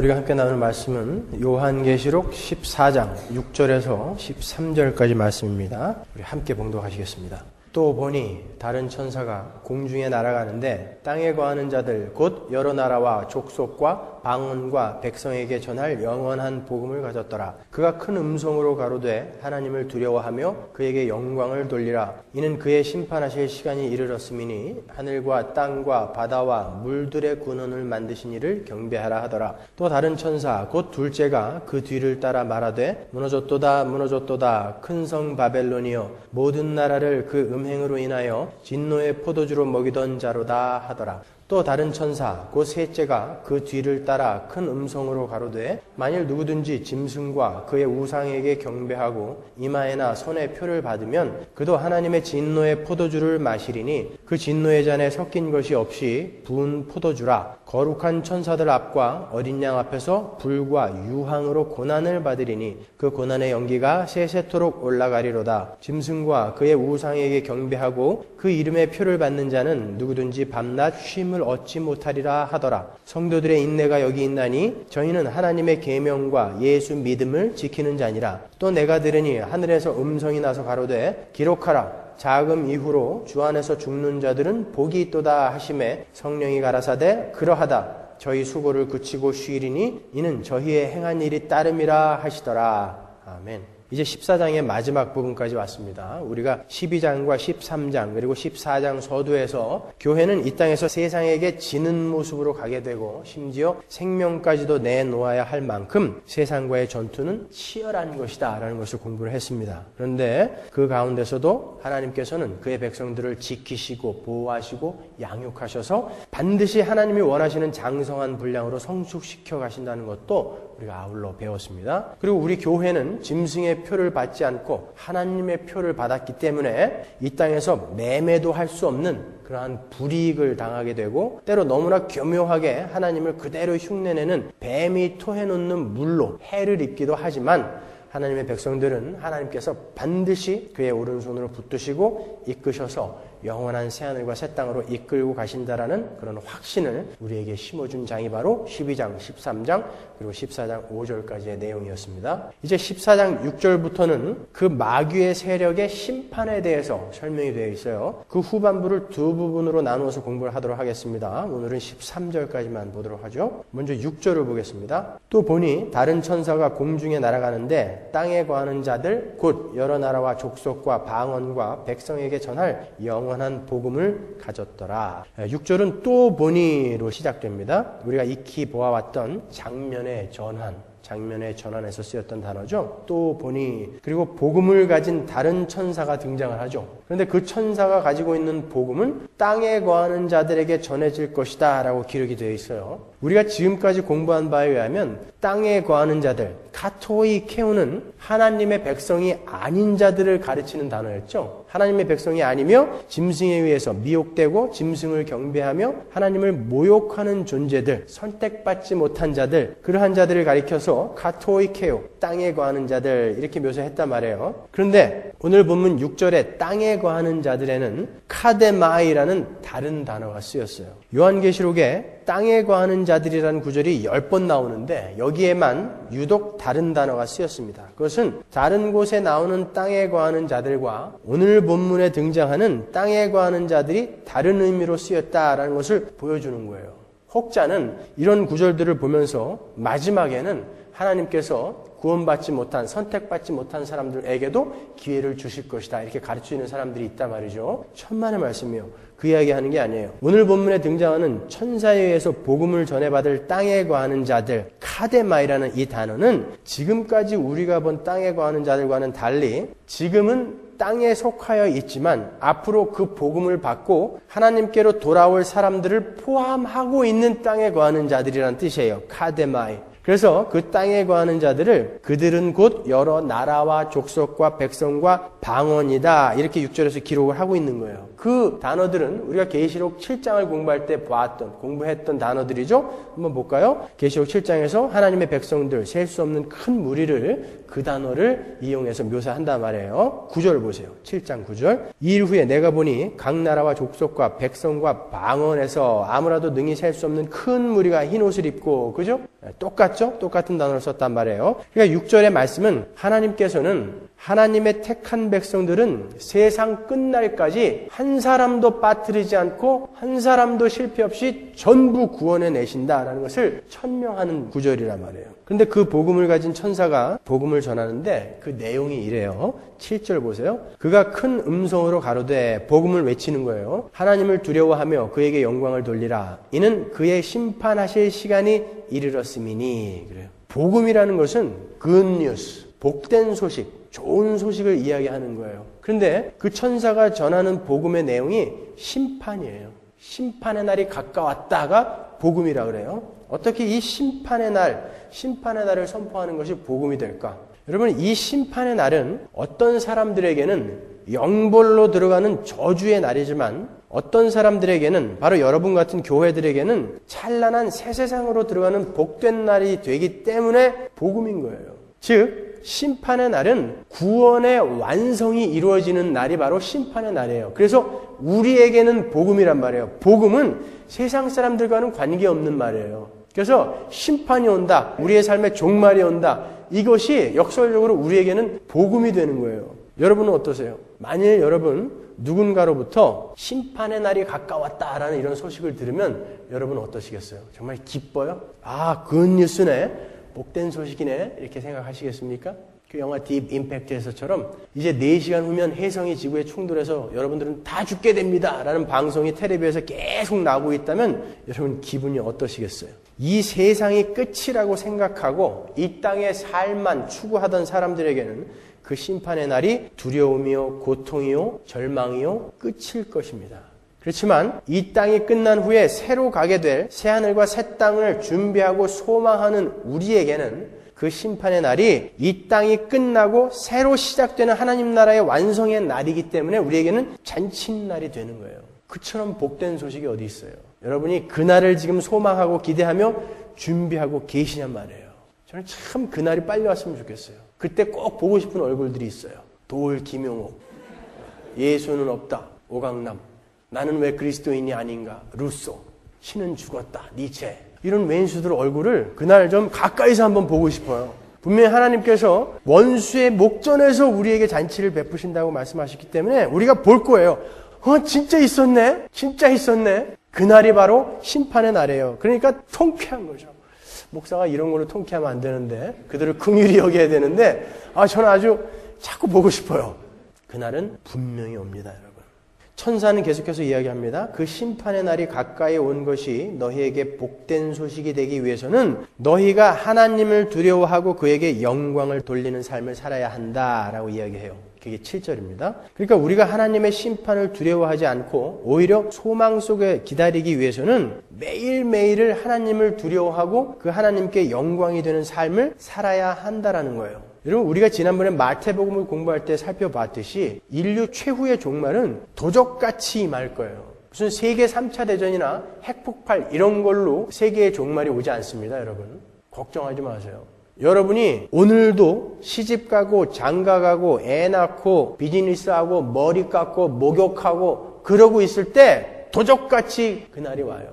우리가 함께 나누는 말씀은 요한계시록 14장 6절에서 13절까지 말씀입니다. 우리 함께 봉독하시겠습니다. 또 보니 다른 천사가 공중에 날아가는데 땅에 거하는 자들 곧 여러 나라와 족속과 방언과 백성에게 전할 영원한 복음을 가졌더라. 그가 큰 음성으로 가로되 하나님을 두려워하며 그에게 영광을 돌리라. 이는 그의 심판하실 시간이 이르렀음이니 하늘과 땅과 바다와 물들의 군원을 만드신 이를 경배하라 하더라. 또 다른 천사 곧 둘째가 그 뒤를 따라 말하되 무너졌도다 무너졌도다 큰 성 바벨론이여 모든 나라를 그 음행으로 인하여 진노의 포도주로 먹이던 자로다 하더라. 또 다른 천사 곧 셋째가 그 뒤를 따라 큰 음성으로 가로되 만일 누구든지 짐승과 그의 우상에게 경배하고 이마에나 손에 표를 받으면 그도 하나님의 진노의 포도주를 마시리니 그 진노의 잔에 섞인 것이 없이 부은 포도주라. 거룩한 천사들 앞과 어린 양 앞에서 불과 유황으로 고난을 받으리니 그 고난의 연기가 세세토록 올라가리로다. 짐승과 그의 우상에게 경배하고 그 이름의 표를 받는 자는 누구든지 밤낮 쉼을 얻지 못하리라 하더라. 성도들의 인내가 여기 있나니 저희는 하나님의 계명과 예수 믿음을 지키는 자니라. 또 내가 들으니 하늘에서 음성이 나서 가로되 기록하라. 자금 이후로 주 안에서 죽는 자들은 복이 있도다 하심에 성령이 가라사대 그러하다. 저희 수고를 그치고 쉬리니 이는 저희의 행한 일이 따름이라 하시더라. 아멘. 이제 14장의 마지막 부분까지 왔습니다. 우리가 12장과 13장 그리고 14장 서두에서 교회는 이 땅에서 세상에게 지는 모습으로 가게 되고 심지어 생명까지도 내놓아야 할 만큼 세상과의 전투는 치열한 것이다 라는 것을 공부를 했습니다. 그런데 그 가운데서도 하나님께서는 그의 백성들을 지키시고 보호하시고 양육하셔서 반드시 하나님이 원하시는 장성한 분량으로 성숙시켜 가신다는 것도 우리가 아울러 배웠습니다. 그리고 우리 교회는 짐승의 표를 받지 않고 하나님의 표를 받았기 때문에 이 땅에서 매매도 할 수 없는 그러한 불이익을 당하게 되고 때로 너무나 교묘하게 하나님을 그대로 흉내내는 뱀이 토해놓는 물로 해를 입기도 하지만 하나님의 백성들은 하나님께서 반드시 그의 오른손으로 붙드시고 이끄셔서 영원한 새하늘과 새 땅으로 이끌고 가신다라는 그런 확신을 우리에게 심어준 장이 바로 12장, 13장 그리고 14장 5절까지의 내용이었습니다. 이제 14장 6절부터는 그 마귀의 세력의 심판에 대해서 설명이 되어 있어요. 그 후반부를 두 부분으로 나누어서 공부를 하도록 하겠습니다. 오늘은 13절까지만 보도록 하죠. 먼저 6절을 보겠습니다. 또 보니 다른 천사가 공중에 날아가는데 땅에 거하는 자들 곧 여러 나라와 족속과 방언과 백성에게 전할 영원한 복음을 가졌더라. 6절은 또 보니로 시작됩니다. 우리가 익히 보아왔던 장면의 전환에서 쓰였던 단어죠. 또 보니 그리고 복음을 가진 다른 천사가 등장을 하죠. 그런데 그 천사가 가지고 있는 복음은 땅에 거하는 자들에게 전해질 것이다 라고 기록이 되어 있어요. 우리가 지금까지 공부한 바에 의하면 땅에 거하는 자들, 카토이케오는 하나님의 백성이 아닌 자들을 가르치는 단어였죠. 하나님의 백성이 아니며 짐승에 의해서 미혹되고 짐승을 경배하며 하나님을 모욕하는 존재들, 선택받지 못한 자들, 그러한 자들을 가리켜서 카토이케오, 땅에 거하는 자들 이렇게 묘사했단 말이에요. 그런데 오늘 본문 6절에 땅에 거하는 자들에는 카데마이라는 다른 단어가 쓰였어요. 요한계시록에 땅에 거하는 자들이라는 구절이 10번 나오는데 여기에만 유독 다른 단어가 쓰였습니다. 그것은 다른 곳에 나오는 땅에 거하는 자들과 오늘 본문에 등장하는 땅에 거하는 자들이 다른 의미로 쓰였다라는 것을 보여주는 거예요. 혹자는 이런 구절들을 보면서 마지막에는 하나님께서 구원받지 못한, 선택받지 못한 사람들에게도 기회를 주실 것이다 이렇게 가르치는 사람들이 있단 말이죠. 천만의 말씀이에요. 그 이야기하는 게 아니에요. 오늘 본문에 등장하는 천사에 의해서 복음을 전해받을 땅에 거하는 자들, 카데마이라는 이 단어는 지금까지 우리가 본 땅에 거하는 자들과는 달리 지금은 땅에 속하여 있지만 앞으로 그 복음을 받고 하나님께로 돌아올 사람들을 포함하고 있는 땅에 거하는 자들이라는 뜻이에요. 카데마이. 그래서 그 땅에 거하는 자들을 그들은 곧 여러 나라와 족속과 백성과 방언이다 이렇게 6절에서 기록을 하고 있는 거예요. 그 단어들은 우리가 계시록 7장을 공부할 때 공부했던 단어들이죠. 한번 볼까요? 계시록 7장에서 하나님의 백성들, 셀 수 없는 큰 무리를 그 단어를 이용해서 묘사한단 말이에요. 9절 보세요. 7장 9절. 이 일 후에 내가 보니 각 나라와 족속과 백성과 방언에서 아무라도 능히 셀 수 없는 큰 무리가 흰 옷을 입고, 그죠? 똑같은 똑같죠? 똑같은 단어를 썼단 말이에요. 그러니까 6절의 말씀은 하나님께서는 하나님의 택한 백성들은 세상 끝날까지 한 사람도 빠뜨리지 않고 한 사람도 실패 없이 전부 구원해 내신다라는 것을 천명하는 구절이란 말이에요. 그런데 그 복음을 가진 천사가 복음을 전하는데 그 내용이 이래요. 7절 보세요. 그가 큰 음성으로 가로되 복음을 외치는 거예요. 하나님을 두려워하며 그에게 영광을 돌리라. 이는 그의 심판하실 시간이 이르렀음이니. 그래요. 복음이라는 것은 굿뉴스, 복된 소식, 좋은 소식을 이야기하는 거예요. 그런데 그 천사가 전하는 복음의 내용이 심판이에요. 심판의 날이 가까웠다가 복음이라 그래요. 어떻게 이 심판의 날을 선포하는 것이 복음이 될까? 여러분, 이 심판의 날은 어떤 사람들에게는 영벌로 들어가는 저주의 날이지만 어떤 사람들에게는, 바로 여러분 같은 교회들에게는 찬란한 새 세상으로 들어가는 복된 날이 되기 때문에 복음인 거예요. 즉, 심판의 날은 구원의 완성이 이루어지는 날이 바로 심판의 날이에요. 그래서 우리에게는 복음이란 말이에요. 복음은 세상 사람들과는 관계없는 말이에요. 그래서 심판이 온다, 우리의 삶의 종말이 온다, 이것이 역설적으로 우리에게는 복음이 되는 거예요. 여러분은 어떠세요? 만일 여러분 누군가로부터 심판의 날이 가까웠다라는 이런 소식을 들으면 여러분 어떠시겠어요? 정말 기뻐요? 아, 굿뉴스네, 복된 소식이네, 이렇게 생각하시겠습니까? 그 영화 딥 임팩트에서처럼 이제 4시간 후면 혜성이 지구에 충돌해서 여러분들은 다 죽게 됩니다 라는 방송이 텔레비에서 계속 나오고 있다면 여러분 기분이 어떠시겠어요? 이 세상이 끝이라고 생각하고 이 땅의 삶만 추구하던 사람들에게는 그 심판의 날이 두려움이요, 고통이요, 절망이요, 끝일 것입니다. 그렇지만 이 땅이 끝난 후에 새로 가게 될 새하늘과 새 땅을 준비하고 소망하는 우리에게는 그 심판의 날이 이 땅이 끝나고 새로 시작되는 하나님 나라의 완성의 날이기 때문에 우리에게는 잔칫날이 되는 거예요. 그처럼 복된 소식이 어디 있어요? 여러분이 그날을 지금 소망하고 기대하며 준비하고 계시냔 말이에요. 저는 참 그날이 빨리 왔으면 좋겠어요. 그때 꼭 보고 싶은 얼굴들이 있어요. 도울 김용옥, 예수는 없다, 오강남, 나는 왜 그리스도인이 아닌가, 루소, 신은 죽었다, 니체, 이런 왼수들 얼굴을 그날 좀 가까이서 한번 보고 싶어요. 분명히 하나님께서 원수의 목전에서 우리에게 잔치를 베푸신다고 말씀하셨기 때문에 우리가 볼 거예요. 진짜 있었네? 진짜 있었네? 그날이 바로 심판의 날이에요. 그러니까 통쾌한 거죠. 목사가 이런 걸로 통쾌하면 안 되는데, 그들을 긍휼히 여겨야 되는데, 저는 아주 자꾸 보고 싶어요. 그날은 분명히 옵니다, 여러분. 천사는 계속해서 이야기합니다. 그 심판의 날이 가까이 온 것이 너희에게 복된 소식이 되기 위해서는 너희가 하나님을 두려워하고 그에게 영광을 돌리는 삶을 살아야 한다라고 이야기해요. 그게 7절입니다. 그러니까 우리가 하나님의 심판을 두려워하지 않고 오히려 소망 속에 기다리기 위해서는 매일매일을 하나님을 두려워하고 그 하나님께 영광이 되는 삶을 살아야 한다라는 거예요. 여러분, 우리가 지난번에 마태복음을 공부할 때 살펴봤듯이 인류 최후의 종말은 도적같이 임할 거예요. 무슨 세계 3차 대전이나 핵폭발 이런 걸로 세계의 종말이 오지 않습니다, 여러분. 걱정하지 마세요. 여러분이 오늘도 시집가고 장가가고 애 낳고 비즈니스하고 머리 깎고 목욕하고 그러고 있을 때 도적같이 그날이 와요.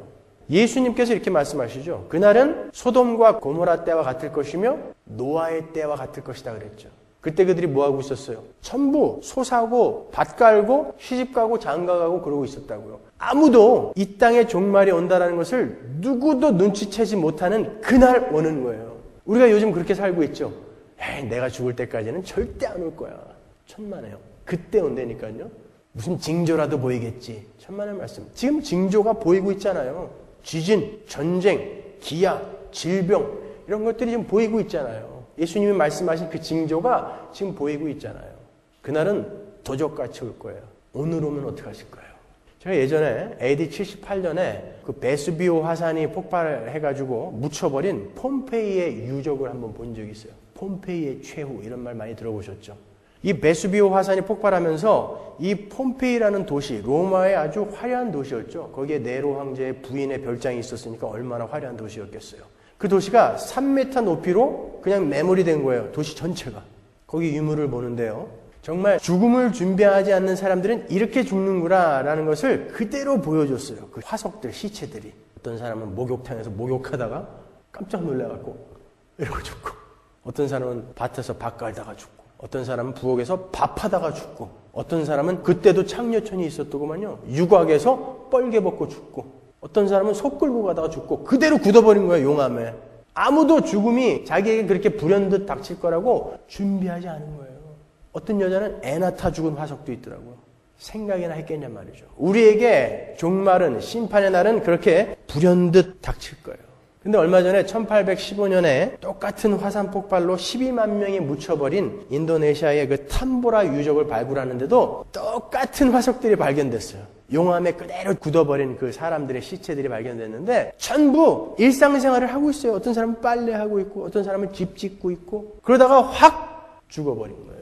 예수님께서 이렇게 말씀하시죠. 그날은 소돔과 고모라 때와 같을 것이며 노아의 때와 같을 것이다 그랬죠. 그때 그들이 뭐하고 있었어요? 전부 소 사고 밭 갈고 시집가고 장가가고 그러고 있었다고요. 아무도 이 땅에 종말이 온다는 것을 누구도 눈치채지 못하는 그날 오는 거예요. 우리가 요즘 그렇게 살고 있죠. 내가 죽을 때까지는 절대 안 올 거야. 천만에요. 그때 온다니까요. 무슨 징조라도 보이겠지. 천만의 말씀. 지금 징조가 보이고 있잖아요. 지진, 전쟁, 기아, 질병 이런 것들이 지금 보이고 있잖아요. 예수님이 말씀하신 그 징조가 지금 보이고 있잖아요. 그날은 도적같이 올 거예요. 오늘 오면 어떻게 하실 거예요? 제가 예전에 AD 78년에 그 베수비오 화산이 폭발해가지고 묻혀버린 폼페이의 유적을 한번 본 적이 있어요. 폼페이의 최후 이런 말 많이 들어보셨죠? 이 베수비오 화산이 폭발하면서 이 폼페이라는 도시, 로마의 아주 화려한 도시였죠. 거기에 네로 황제의 부인의 별장이 있었으니까 얼마나 화려한 도시였겠어요. 그 도시가 3m 높이로 그냥 매몰이된 거예요. 도시 전체가. 거기 유물을 보는데요. 정말 죽음을 준비하지 않는 사람들은 이렇게 죽는구나 라는 것을 그대로 보여줬어요. 그 화석들, 시체들이. 어떤 사람은 목욕탕에서 목욕하다가 깜짝 놀라갖고 이러고 죽고, 어떤 사람은 밭에서 밥 갈다가 죽고, 어떤 사람은 부엌에서 밥하다가 죽고, 어떤 사람은 그때도 창녀촌이 있었더구만요. 유곽에서 뻘개 벗고 죽고, 어떤 사람은 소 끌고 가다가 죽고 그대로 굳어버린 거예요. 용암에. 아무도 죽음이 자기에게 그렇게 불현듯 닥칠 거라고 준비하지 않은 거예요. 어떤 여자는 애 낳다 죽은 화석도 있더라고요. 생각이나 했겠냐 말이죠. 우리에게 종말은, 심판의 날은 그렇게 불현듯 닥칠 거예요. 근데 얼마 전에 1815년에 똑같은 화산 폭발로 12만 명이 묻혀버린 인도네시아의 그 탐보라 유적을 발굴하는데도 똑같은 화석들이 발견됐어요. 용암에 그대로 굳어버린 그 사람들의 시체들이 발견됐는데 전부 일상생활을 하고 있어요. 어떤 사람은 빨래하고 있고, 어떤 사람은 집 짓고 있고, 그러다가 확 죽어버린 거예요.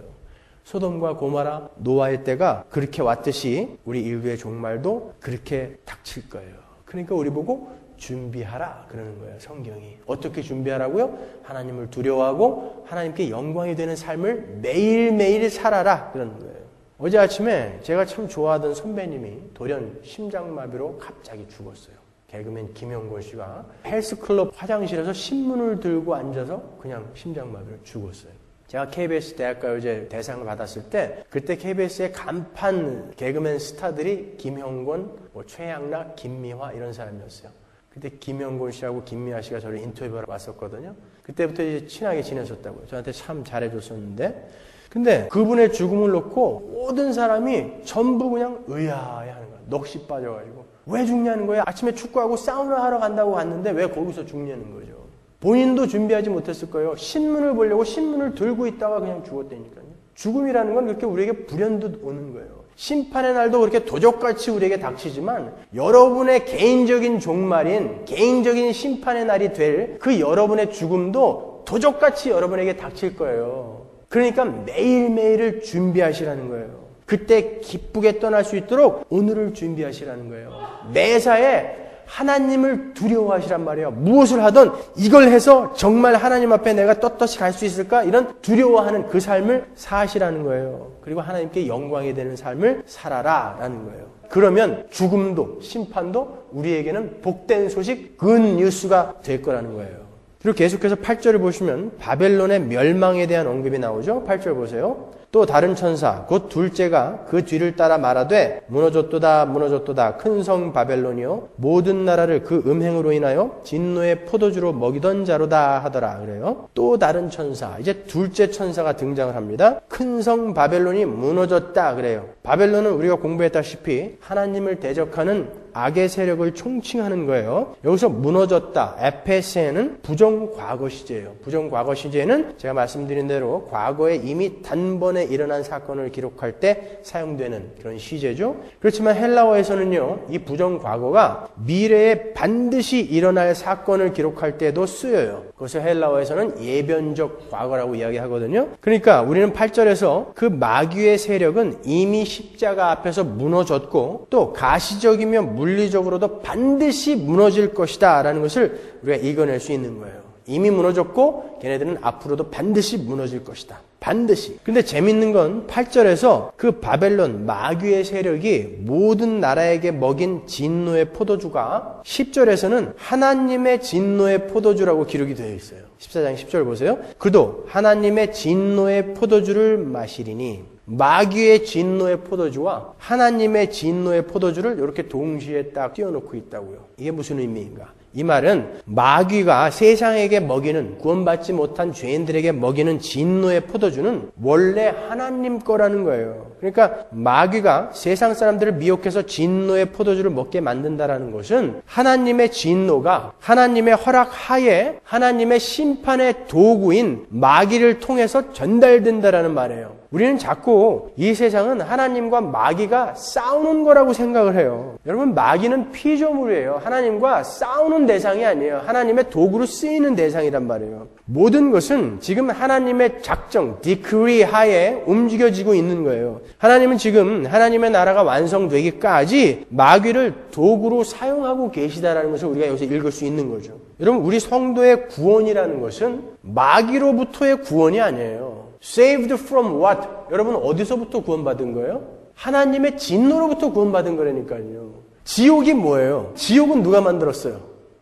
소돔과 고모라, 노아의 때가 그렇게 왔듯이 우리 인류의 종말도 그렇게 닥칠 거예요. 그러니까 우리 보고 준비하라 그러는 거예요. 성경이. 어떻게 준비하라고요? 하나님을 두려워하고 하나님께 영광이 되는 삶을 매일매일 살아라 그러는 거예요. 어제 아침에 제가 참 좋아하던 선배님이 돌연 심장마비로 갑자기 죽었어요. 개그맨 김영곤 씨가 헬스클럽 화장실에서 신문을 들고 앉아서 그냥 심장마비로 죽었어요. 제가 KBS 대학가요제 대상을 받았을 때 그때 KBS의 간판 개그맨 스타들이 김형곤, 최양락, 김미화 이런 사람이었어요. 그때 김영곤 씨하고 김미아 씨가 저를 인터뷰하러 왔었거든요. 그때부터 이제 친하게 지냈었다고요. 저한테 참 잘해줬었는데, 근데 그분의 죽음을 놓고 모든 사람이 전부 그냥 의아해 하는 거야. 넋이 빠져가지고. 왜 죽냐는 거예요. 아침에 축구하고 사우나 하러 간다고 갔는데 왜 거기서 죽냐는 거죠. 본인도 준비하지 못했을 거예요. 신문을 보려고 신문을 들고 있다가 그냥 죽었다니까요. 죽음이라는 건 그렇게 우리에게 불현듯 오는 거예요. 심판의 날도 그렇게 도적같이 우리에게 닥치지만 여러분의 개인적인 종말인 개인적인 심판의 날이 될 그 여러분의 죽음도 도적같이 여러분에게 닥칠 거예요. 그러니까 매일매일을 준비하시라는 거예요. 그때 기쁘게 떠날 수 있도록 오늘을 준비하시라는 거예요. 매사에 하나님을 두려워하시란 말이에요. 무엇을 하든 이걸 해서 정말 하나님 앞에 내가 떳떳이 갈 수 있을까? 이런 두려워하는 그 삶을 사시라는 거예요. 그리고 하나님께 영광이 되는 삶을 살아라라는 거예요. 그러면 죽음도 심판도 우리에게는 복된 소식, 굿뉴스가 될 거라는 거예요. 그리고 계속해서 8절을 보시면 바벨론의 멸망에 대한 언급이 나오죠. 8절 보세요. 또 다른 천사 곧 둘째가 그 뒤를 따라 말하되 무너졌도다 무너졌도다 큰 성 바벨론이요 모든 나라를 그 음행으로 인하여 진노의 포도주로 먹이던 자로다 하더라 그래요. 또 다른 천사, 이제 둘째 천사가 등장을 합니다. 큰 성 바벨론이 무너졌다 그래요. 바벨론은 우리가 공부했다시피 하나님을 대적하는 악의 세력을 총칭하는 거예요. 여기서 무너졌다. 에페세는 부정과거 시제예요. 부정과거 시제는 제가 말씀드린 대로 과거에 이미 단번에 일어난 사건을 기록할 때 사용되는 그런 시제죠. 그렇지만 헬라어에서는요, 이 부정과거가 미래에 반드시 일어날 사건을 기록할 때도 쓰여요. 그래서 헬라어에서는 예변적 과거라고 이야기하거든요. 그러니까 우리는 8절에서 그 마귀의 세력은 이미 십자가 앞에서 무너졌고 또 가시적이며 물리적으로도 반드시 무너질 것이다 라는 것을 우리가 읽어낼 수 있는 거예요. 이미 무너졌고 걔네들은 앞으로도 반드시 무너질 것이다. 반드시. 근데 재밌는 건 8절에서 그 바벨론 마귀의 세력이 모든 나라에게 먹인 진노의 포도주가 10절에서는 하나님의 진노의 포도주라고 기록이 되어 있어요. 14장 10절 보세요. 그도 하나님의 진노의 포도주를 마시리니 마귀의 진노의 포도주와 하나님의 진노의 포도주를 이렇게 동시에 딱 띄워놓고 있다고요. 이게 무슨 의미인가? 이 말은 마귀가 세상에게 먹이는, 구원받지 못한 죄인들에게 먹이는 진노의 포도주는 원래 하나님 거라는 거예요. 그러니까 마귀가 세상 사람들을 미혹해서 진노의 포도주를 먹게 만든다라는 것은 하나님의 진노가 하나님의 허락 하에 하나님의 심판의 도구인 마귀를 통해서 전달된다라는 말이에요. 우리는 자꾸 이 세상은 하나님과 마귀가 싸우는 거라고 생각을 해요. 여러분, 마귀는 피조물이에요. 하나님과 싸우는 대상이 아니에요. 하나님의 도구로 쓰이는 대상이란 말이에요. 모든 것은 지금 하나님의 작정, 디크리 하에 움직여지고 있는 거예요. 하나님은 지금 하나님의 나라가 완성되기까지 마귀를 도구로 사용하고 계시다라는 것을 우리가 여기서 읽을 수 있는 거죠. 여러분, 우리 성도의 구원이라는 것은 마귀로부터의 구원이 아니에요. Saved from what? 여러분, 어디서부터 구원받은 거예요? 하나님의 진노로부터 구원받은 거라니까요. 지옥이 뭐예요? 지옥은 누가 만들었어요?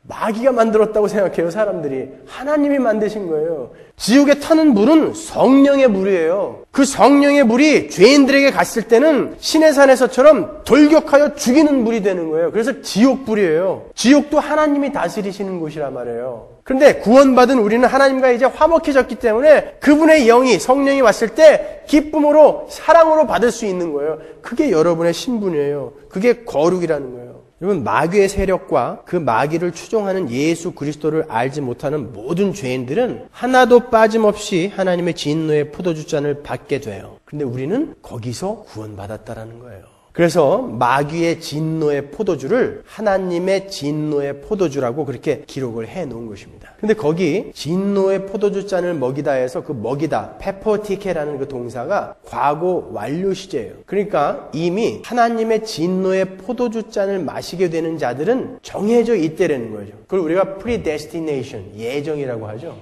마귀가 만들었다고 생각해요, 사람들이. 하나님이 만드신 거예요. 지옥에 타는 물은 성령의 물이에요. 그 성령의 물이 죄인들에게 갔을 때는 신의 산에서처럼 돌격하여 죽이는 물이 되는 거예요. 그래서 지옥불이에요. 지옥도 하나님이 다스리시는 곳이란 말이에요. 그런데 구원받은 우리는 하나님과 이제 화목해졌기 때문에 그분의 영이, 성령이 왔을 때 기쁨으로, 사랑으로 받을 수 있는 거예요. 그게 여러분의 신분이에요. 그게 거룩이라는 거예요. 여러분, 마귀의 세력과 그 마귀를 추종하는 예수 그리스도를 알지 못하는 모든 죄인들은 하나도 빠짐없이 하나님의 진노의 포도주잔을 받게 돼요. 그런데 우리는 거기서 구원받았다라는 거예요. 그래서 마귀의 진노의 포도주를 하나님의 진노의 포도주라고 그렇게 기록을 해놓은 것입니다. 근데 거기 진노의 포도주 잔을 먹이다 해서 그 먹이다, 페퍼티케라는 그 동사가 과거 완료 시제예요. 그러니까 이미 하나님의 진노의 포도주 잔을 마시게 되는 자들은 정해져 있다라는 거죠. 그걸 우리가 predestination, 예정이라고 하죠.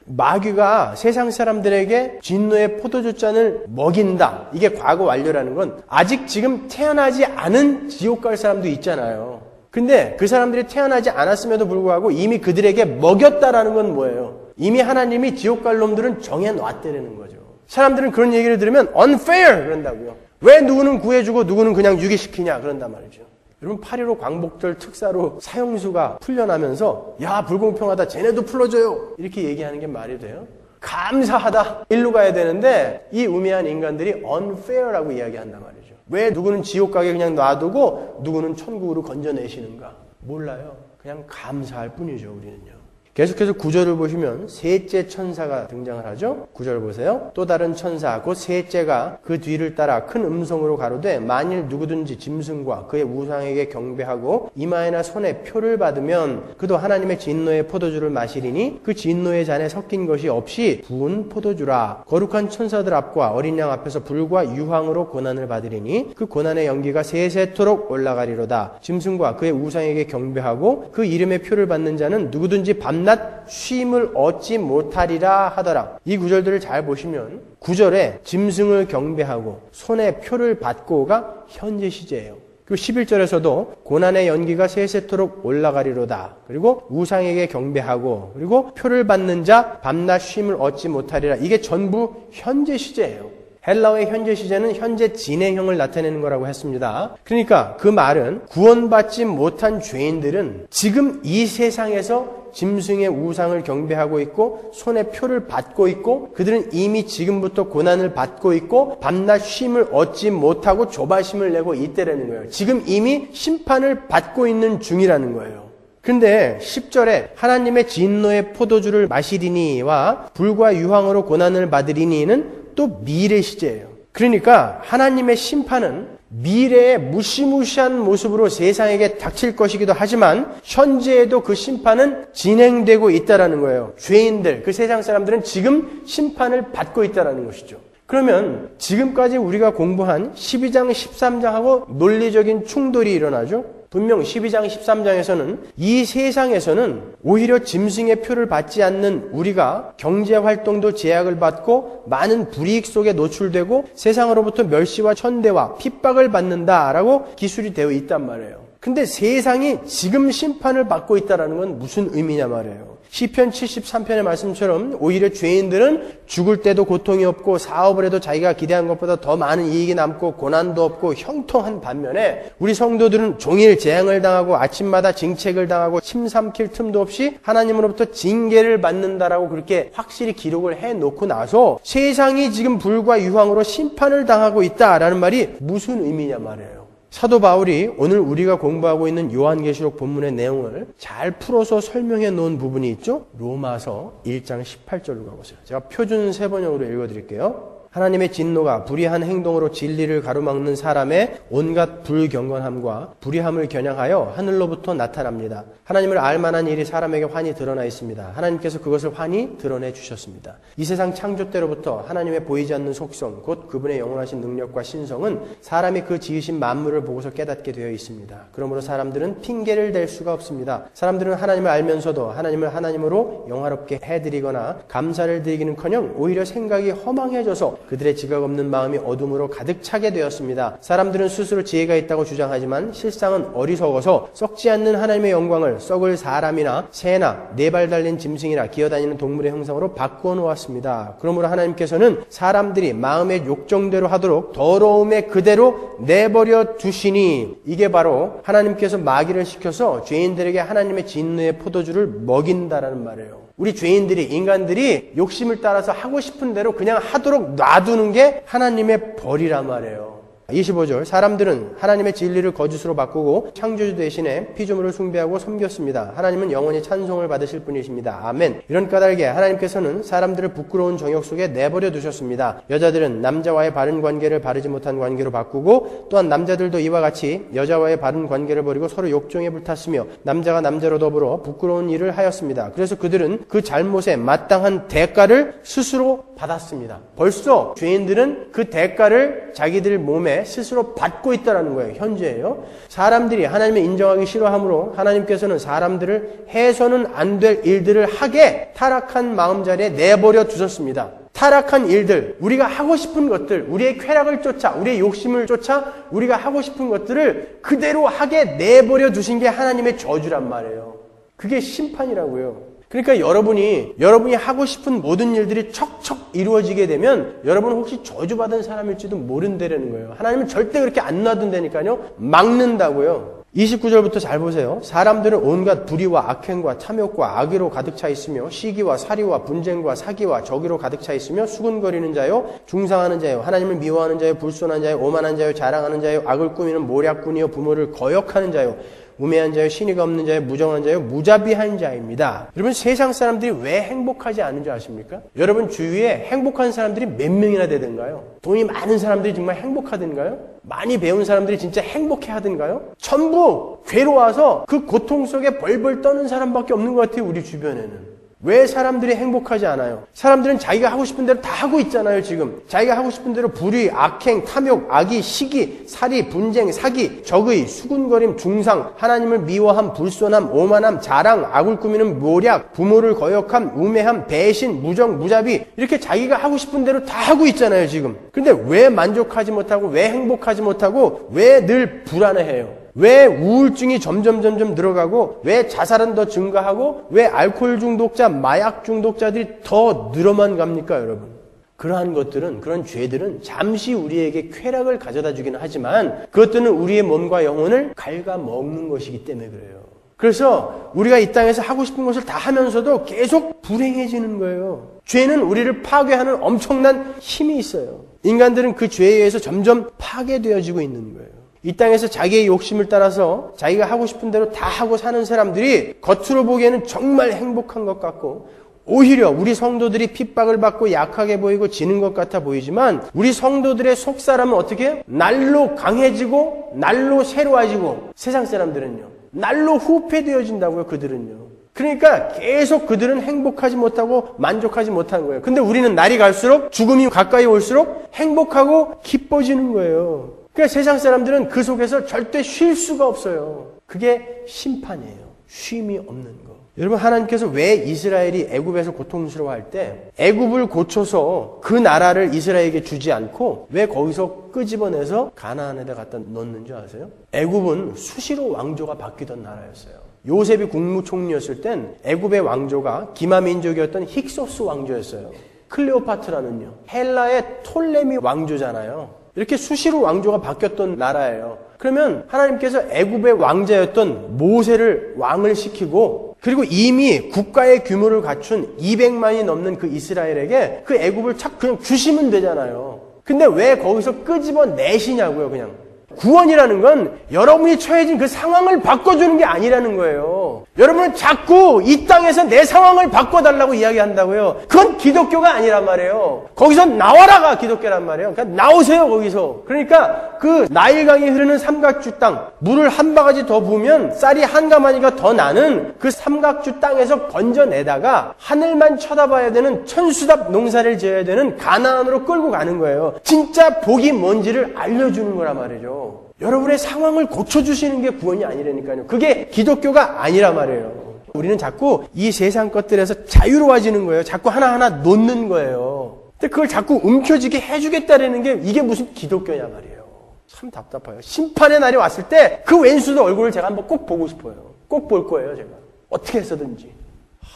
마귀가 세상 사람들에게 진노의 포도주잔을 먹인다. 이게 과거 완료라는 건 아직 지금 태어나지 않은 지옥 갈 사람도 있잖아요. 근데 그 사람들이 태어나지 않았음에도 불구하고 이미 그들에게 먹였다라는 건 뭐예요? 이미 하나님이 지옥 갈 놈들은 정해놨다는 거죠. 사람들은 그런 얘기를 들으면 unfair 그런다고요. 왜 누구는 구해주고 누구는 그냥 유기시키냐 그런단 말이죠. 여러분 8.15 광복절 특사로 사형수가 풀려나면서 야 불공평하다 쟤네도 풀어줘요 이렇게 얘기하는 게 말이 돼요? 감사하다 일로 가야 되는데 이 우매한 인간들이 unfair라고 이야기한단 말이죠. 왜 누구는 지옥 가게 그냥 놔두고 누구는 천국으로 건져내시는가? 몰라요. 그냥 감사할 뿐이죠. 우리는요. 계속해서 9절을 보시면 셋째 천사가 등장을 하죠. 9절 보세요. 또 다른 천사 곧 셋째가 그 뒤를 따라 큰 음성으로 가로되 만일 누구든지 짐승과 그의 우상에게 경배하고 이마에나 손에 표를 받으면 그도 하나님의 진노의 포도주를 마시리니 그 진노의 잔에 섞인 것이 없이 부은 포도주라. 거룩한 천사들 앞과 어린 양 앞에서 불과 유황으로 고난을 받으리니 그 고난의 연기가 세세토록 올라가리로다. 짐승과 그의 우상에게 경배하고 그 이름의 표를 받는 자는 누구든지 밤낮 쉼을 얻지 못하리라 하더라. 이 구절들을 잘 보시면 9절에 짐승을 경배하고 손에 표를 받고가 현재 시제예요. 그리고 11절에서도 고난의 연기가 세세토록 올라가리로다. 그리고 우상에게 경배하고 그리고 표를 받는 자 밤낮 쉼을 얻지 못하리라. 이게 전부 현재 시제예요. 헬라어의 현재 시제는 현재 진행형을 나타내는 거라고 했습니다. 그러니까 그 말은 구원받지 못한 죄인들은 지금 이 세상에서 짐승의 우상을 경배하고 있고 손에 표를 받고 있고 그들은 이미 지금부터 고난을 받고 있고 밤낮 쉼을 얻지 못하고 조바심을 내고 있다라는 거예요. 지금 이미 심판을 받고 있는 중이라는 거예요. 근데 10절에 하나님의 진노의 포도주를 마시리니와 불과 유황으로 고난을 받으리니는 또 미래 시제예요. 그러니까 하나님의 심판은 미래의 무시무시한 모습으로 세상에게 닥칠 것이기도 하지만 현재에도 그 심판은 진행되고 있다는 거예요. 죄인들, 그 세상 사람들은 지금 심판을 받고 있다는 것이죠. 그러면 지금까지 우리가 공부한 12장, 13장하고 논리적인 충돌이 일어나죠. 분명 12장, 13장에서는 이 세상에서는 오히려 짐승의 표를 받지 않는 우리가 경제활동도 제약을 받고 많은 불이익 속에 노출되고 세상으로부터 멸시와 천대와 핍박을 받는다라고 기술이 되어 있단 말이에요. 근데 세상이 지금 심판을 받고 있다는 건 무슨 의미냐 말이에요. 시편 73편의 말씀처럼 오히려 죄인들은 죽을 때도 고통이 없고 사업을 해도 자기가 기대한 것보다 더 많은 이익이 남고 고난도 없고 형통한 반면에 우리 성도들은 종일 재앙을 당하고 아침마다 징책을 당하고 침 삼킬 틈도 없이 하나님으로부터 징계를 받는다라고 그렇게 확실히 기록을 해놓고 나서 세상이 지금 불과 유황으로 심판을 당하고 있다라는 말이 무슨 의미냐 말이에요. 사도 바울이 오늘 우리가 공부하고 있는 요한계시록 본문의 내용을 잘 풀어서 설명해 놓은 부분이 있죠. 로마서 1장 18절로 가보세요. 제가 표준 세번역으로 읽어드릴게요. 하나님의 진노가 불의한 행동으로 진리를 가로막는 사람의 온갖 불경건함과 불의함을 겨냥하여 하늘로부터 나타납니다. 하나님을 알만한 일이 사람에게 환히 드러나 있습니다. 하나님께서 그것을 환히 드러내 주셨습니다. 이 세상 창조 때로부터 하나님의 보이지 않는 속성, 곧 그분의 영원하신 능력과 신성은 사람이 그 지으신 만물을 보고서 깨닫게 되어 있습니다. 그러므로 사람들은 핑계를 댈 수가 없습니다. 사람들은 하나님을 알면서도 하나님을 하나님으로 영화롭게 해드리거나 감사를 드리기는커녕 오히려 생각이 허망해져서 그들의 지각 없는 마음이 어둠으로 가득 차게 되었습니다. 사람들은 스스로 지혜가 있다고 주장하지만 실상은 어리석어서 썩지 않는 하나님의 영광을 썩을 사람이나 새나 네 발 달린 짐승이나 기어다니는 동물의 형상으로 바꾸어 놓았습니다. 그러므로 하나님께서는 사람들이 마음의 욕정대로 하도록 더러움에 그대로 내버려 두시니, 이게 바로 하나님께서 마귀를 시켜서 죄인들에게 하나님의 진노의 포도주를 먹인다라는 말이에요. 우리 죄인들이, 인간들이 욕심을 따라서 하고 싶은 대로 그냥 하도록 놔두는 게 하나님의 벌이란 말이에요. 25절, 사람들은 하나님의 진리를 거짓으로 바꾸고 창조주 대신에 피조물을 숭배하고 섬겼습니다. 하나님은 영원히 찬송을 받으실 분이십니다. 아멘. 이런 까닭에 하나님께서는 사람들을 부끄러운 정욕 속에 내버려 두셨습니다. 여자들은 남자와의 바른 관계를 바르지 못한 관계로 바꾸고, 또한 남자들도 이와 같이 여자와의 바른 관계를 버리고 서로 욕정에 불탔으며 남자가 남자로 더불어 부끄러운 일을 하였습니다. 그래서 그들은 그 잘못에 마땅한 대가를 스스로 받았습니다. 벌써 죄인들은 그 대가를 자기들 몸에 스스로 받고 있다는 거예요. 현재예요. 사람들이 하나님을 인정하기 싫어하므로 하나님께서는 사람들을 해서는 안 될 일들을 하게 타락한 마음자리에 내버려 두셨습니다. 타락한 일들, 우리가 하고 싶은 것들, 우리의 쾌락을 쫓아, 우리의 욕심을 쫓아 우리가 하고 싶은 것들을 그대로 하게 내버려 두신 게 하나님의 저주란 말이에요. 그게 심판이라고요. 그러니까 여러분이 하고 싶은 모든 일들이 척척 이루어지게 되면 여러분은 혹시 저주받은 사람일지도 모른다는 거예요. 하나님은 절대 그렇게 안 놔둔다니까요. 막는다고요. 29절부터 잘 보세요. 사람들은 온갖 불의와 악행과 탐욕과 악의로 가득 차 있으며 시기와 살이와 분쟁과 사기와 적의로 가득 차 있으며 수군거리는 자요, 중상하는 자요, 하나님을 미워하는 자요, 불손한 자요, 오만한 자요, 자랑하는 자요, 악을 꾸미는 모략꾼이요, 부모를 거역하는 자요, 우매한 자요, 신의가 없는 자요, 무정한 자요, 무자비한 자입니다. 여러분, 세상 사람들이 왜 행복하지 않은 줄 아십니까? 여러분 주위에 행복한 사람들이 몇 명이나 되던가요? 돈이 많은 사람들이 정말 행복하던가요? 많이 배운 사람들이 진짜 행복해 하던가요? 전부 괴로워서 그 고통 속에 벌벌 떠는 사람밖에 없는 것 같아요, 우리 주변에는. 왜 사람들이 행복하지 않아요? 사람들은 자기가 하고 싶은 대로 다 하고 있잖아요, 지금. 자기가 하고 싶은 대로 불의, 악행, 탐욕, 악의, 시기, 살이, 분쟁, 사기, 적의, 수군거림, 중상, 하나님을 미워함, 불손함, 오만함, 자랑, 악을 꾸미는 모략, 부모를 거역함, 우매함, 배신, 무정, 무자비, 이렇게 자기가 하고 싶은 대로 다 하고 있잖아요, 지금. 근데 왜 만족하지 못하고, 왜 행복하지 못하고, 왜 늘 불안해해요? 왜 우울증이 점점 늘어가고, 왜 자살은 더 증가하고, 왜 알코올 중독자, 마약 중독자들이 더 늘어만 갑니까, 여러분? 그러한 것들은, 그런 죄들은 잠시 우리에게 쾌락을 가져다 주기는 하지만 그것들은 우리의 몸과 영혼을 갉아먹는 것이기 때문에 그래요. 그래서 우리가 이 땅에서 하고 싶은 것을 다 하면서도 계속 불행해지는 거예요. 죄는 우리를 파괴하는 엄청난 힘이 있어요. 인간들은 그 죄에 의해서 점점 파괴되어지고 있는 거예요. 이 땅에서 자기의 욕심을 따라서 자기가 하고 싶은 대로 다 하고 사는 사람들이 겉으로 보기에는 정말 행복한 것 같고, 오히려 우리 성도들이 핍박을 받고 약하게 보이고 지는 것 같아 보이지만, 우리 성도들의 속사람은 어떻게 해요? 날로 강해지고 날로 새로워지고, 세상 사람들은요 날로 후패되어진다고요. 그들은요. 그러니까 계속 그들은 행복하지 못하고 만족하지 못하는 거예요. 근데 우리는 날이 갈수록, 죽음이 가까이 올수록 행복하고 기뻐지는 거예요. 그러니까 세상 사람들은 그 속에서 절대 쉴 수가 없어요. 그게 심판이에요. 쉼이 없는 거. 여러분, 하나님께서 왜 이스라엘이 애굽에서 고통스러워할 때 애굽을 고쳐서 그 나라를 이스라엘에게 주지 않고 왜 거기서 끄집어내서 가나안에다 갖다 넣는 줄 아세요? 애굽은 수시로 왕조가 바뀌던 나라였어요. 요셉이 국무총리였을 땐 애굽의 왕조가 기마민족이었던 힉소스 왕조였어요. 클레오파트라는요, 헬라의 톨레미 왕조잖아요. 이렇게 수시로 왕조가 바뀌었던 나라예요. 그러면 하나님께서 애굽의 왕자였던 모세를 왕을 시키고, 그리고 이미 국가의 규모를 갖춘 200만이 넘는 그 이스라엘에게 그 애굽을 착 그냥 주시면 되잖아요. 근데 왜 거기서 끄집어 내시냐고요, 그냥. 구원이라는 건 여러분이 처해진 그 상황을 바꿔주는 게 아니라는 거예요. 여러분은 자꾸 이 땅에서 내 상황을 바꿔달라고 이야기한다고요. 그건 기독교가 아니란 말이에요. 거기서 나와라가 기독교란 말이에요. 그러니까 나오세요, 거기서. 그러니까 그 나일강이 흐르는 삼각주 땅, 물을 한 바가지 더 부으면 쌀이 한 가마니가 더 나는 그 삼각주 땅에서 건져내다가 하늘만 쳐다봐야 되는 천수답 농사를 지어야 되는 가나안으로 끌고 가는 거예요. 진짜 복이 뭔지를 알려주는 거란 말이죠. 여러분의 상황을 고쳐주시는 게 구원이 아니라니까요. 그게 기독교가 아니란 말이에요. 우리는 자꾸 이 세상 것들에서 자유로워지는 거예요. 자꾸 하나하나 놓는 거예요. 근데 그걸 자꾸 움켜쥐게 해주겠다라는 게 이게 무슨 기독교냐 말이에요. 참 답답해요. 심판의 날이 왔을 때 그 왼수도 얼굴을 제가 한번 꼭 보고 싶어요. 꼭 볼 거예요, 제가. 어떻게 해서든지.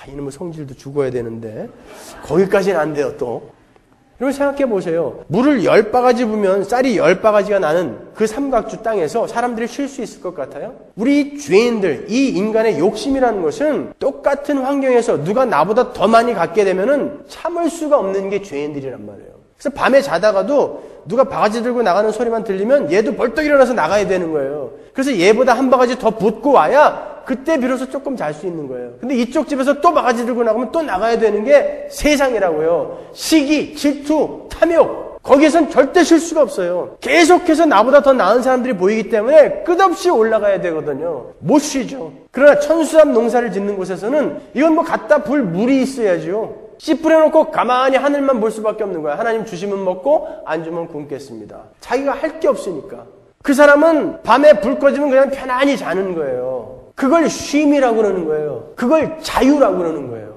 이놈의 성질도 죽어야 되는데 거기까지는 안 돼요, 또. 여러분 생각해 보세요. 물을 10바가지 부으면 쌀이 10바가지가 나는 그 삼각주 땅에서 사람들이 쉴 수 있을 것 같아요? 우리 죄인들, 이 인간의 욕심이라는 것은 똑같은 환경에서 누가 나보다 더 많이 갖게 되면은 참을 수가 없는 게 죄인들이란 말이에요. 그래서 밤에 자다가도 누가 바가지 들고 나가는 소리만 들리면 얘도 벌떡 일어나서 나가야 되는 거예요. 그래서 얘보다 한 바가지 더 붓고 와야 그때 비로소 조금 잘 수 있는 거예요. 근데 이쪽 집에서 또 바가지 들고 나가면 또 나가야 되는 게 세상이라고요. 시기, 질투, 탐욕. 거기에선 절대 쉴 수가 없어요. 계속해서 나보다 더 나은 사람들이 보이기 때문에 끝없이 올라가야 되거든요. 못 쉬죠. 그러나 천수삼 농사를 짓는 곳에서는 이건 뭐 갖다 불 물이 있어야죠. 씨 뿌려놓고 가만히 하늘만 볼 수밖에 없는 거야. 하나님 주시면 먹고 안 주면 굶겠습니다. 자기가 할 게 없으니까. 그 사람은 밤에 불 꺼지면 그냥 편안히 자는 거예요. 그걸 쉼이라고 그러는 거예요. 그걸 자유라고 그러는 거예요.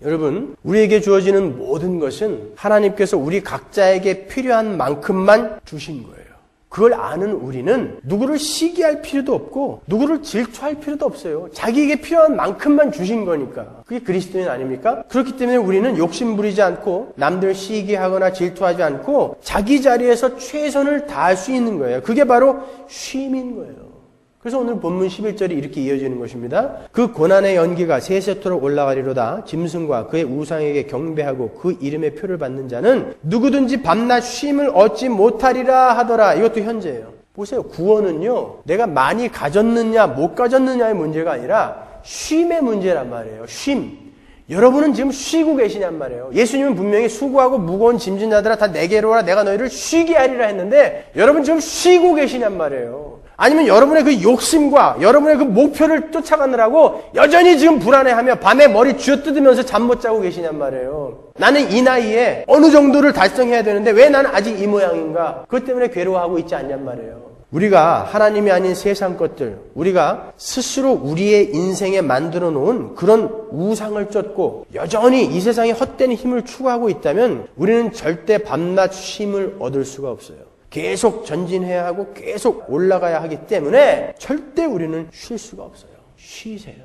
여러분, 우리에게 주어지는 모든 것은 하나님께서 우리 각자에게 필요한 만큼만 주신 거예요. 그걸 아는 우리는 누구를 시기할 필요도 없고 누구를 질투할 필요도 없어요. 자기에게 필요한 만큼만 주신 거니까. 그게 그리스도인 아닙니까? 그렇기 때문에 우리는 욕심 부리지 않고 남들 시기하거나 질투하지 않고 자기 자리에서 최선을 다할 수 있는 거예요. 그게 바로 쉼인 거예요. 그래서 오늘 본문 11절이 이렇게 이어지는 것입니다. 그 고난의 연기가 세세토록 올라가리로다. 짐승과 그의 우상에게 경배하고 그 이름의 표를 받는 자는 누구든지 밤낮 쉼을 얻지 못하리라 하더라. 이것도 현재예요. 보세요. 구원은요, 내가 많이 가졌느냐 못 가졌느냐의 문제가 아니라 쉼의 문제란 말이에요. 쉼. 여러분은 지금 쉬고 계시냔 말이에요. 예수님은 분명히 수고하고 무거운 짐진 자들아 다 내게로 오라. 내가 너희를 쉬게 하리라 했는데 여러분 지금 쉬고 계시냔 말이에요. 아니면 여러분의 그 욕심과 여러분의 그 목표를 쫓아가느라고 여전히 지금 불안해하며 밤에 머리 쥐어뜯으면서 잠 못 자고 계시냔 말이에요. 나는 이 나이에 어느 정도를 달성해야 되는데 왜 나는 아직 이 모양인가? 그것 때문에 괴로워하고 있지 않냔 말이에요. 우리가 하나님이 아닌 세상 것들, 우리가 스스로 우리의 인생에 만들어 놓은 그런 우상을 쫓고 여전히 이 세상의 헛된 힘을 추구하고 있다면 우리는 절대 밤낮 쉼을 얻을 수가 없어요. 계속 전진해야 하고 계속 올라가야 하기 때문에 절대 우리는 쉴 수가 없어요. 쉬세요.